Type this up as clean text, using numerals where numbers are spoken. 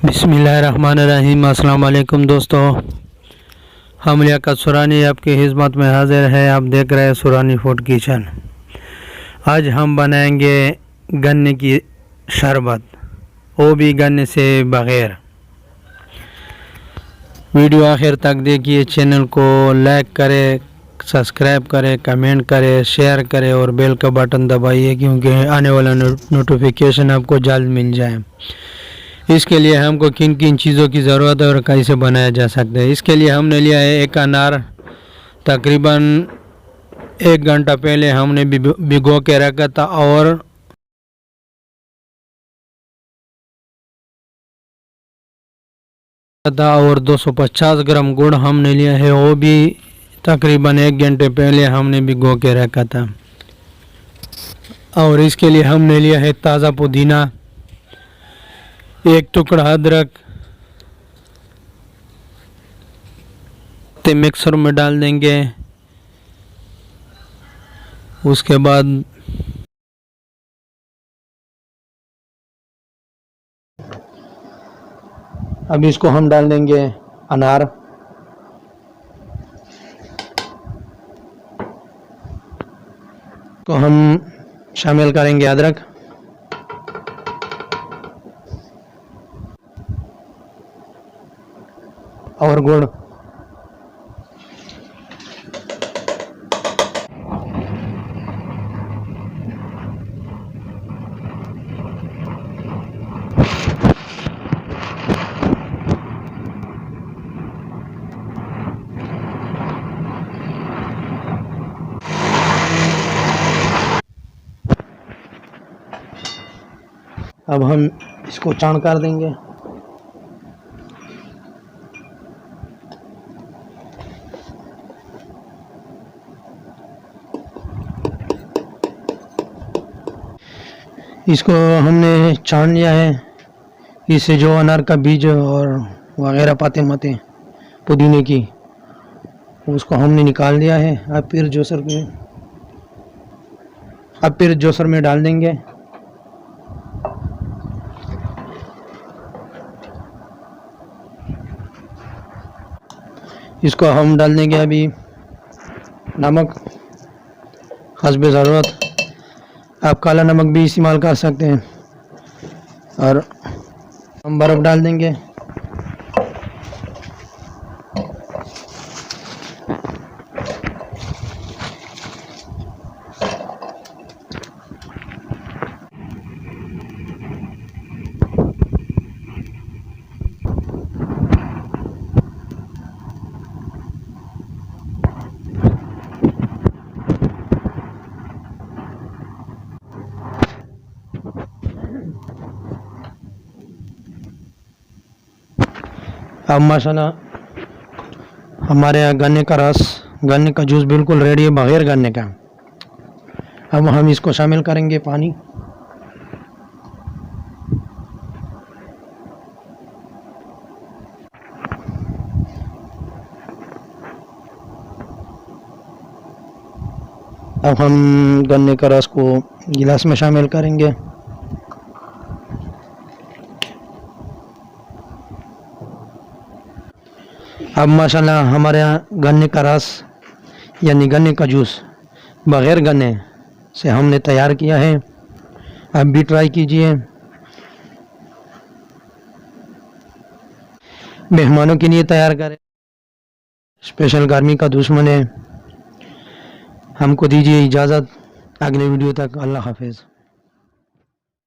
बिस्मिल्लाहिर्रहमानिर्रहीम। अस्सलाम वालेकुम दोस्तों, हम लियाकत सुरानी आपकी खिदमत में हाजिर है। आप देख रहे हैं सुरानी फूड किचन। आज हम बनाएंगे गन्ने की शरबत, वो भी गन्ने से बग़ैर। वीडियो आखिर तक देखिए। चैनल को लाइक करें, सब्सक्राइब करें, कमेंट करें, शेयर करें और बेल का बटन दबाइए, क्योंकि आने वाला नोटिफिकेशन आपको जल्द मिल जाए। इसके लिए हमको किन किन चीज़ों की ज़रूरत है और कैसे बनाया जा सकता है। इसके लिए हमने लिया है एक अनार। तकरीबन 1 घंटा पहले हमने भिगो के रखा था और 250 ग्राम गुड़ हमने लिया है, वो भी तकरीबन 1 घंटे पहले हमने भिगो के रखा था। और इसके लिए हमने लिया है ताज़ा पुदीना, 1 टुकड़ा अदरक, मिक्सर में डाल देंगे। उसके बाद अब इसको हम डाल देंगे अनार, को हम शामिल करेंगे अदरक, और गुड़। अब हम इसको चाण कर देंगे। इसको हमने छान लिया है। इससे जो अनार का बीज और वगैरह पाते माते पुदीने की, उसको हमने निकाल दिया है। अब फिर जोसर में डाल देंगे। इसको हम डाल देंगे अभी नमक हस्बे ज़रूरत। आप काला नमक भी इस्तेमाल कर सकते हैं। और हम बर्फ़ डाल देंगे। अब माशाल्लाह हमारे यहाँ गन्ने का रस, गन्ने का जूस बिल्कुल रेडी है, बगैर गन्ने का। अब हम इसको शामिल करेंगे पानी। अब हम गन्ने का रस को गिलास में शामिल करेंगे। अब माशाल्लाह हमारे यहाँ गन्ने का रस यानी गन्ने का जूस बग़ैर गन्ने से हमने तैयार किया है। आप भी ट्राई कीजिए। मेहमानों के लिए तैयार करें, स्पेशल गर्मी का दुश्मन है। हमको दीजिए इजाज़त, अगले वीडियो तक। अल्लाह हाफिज़।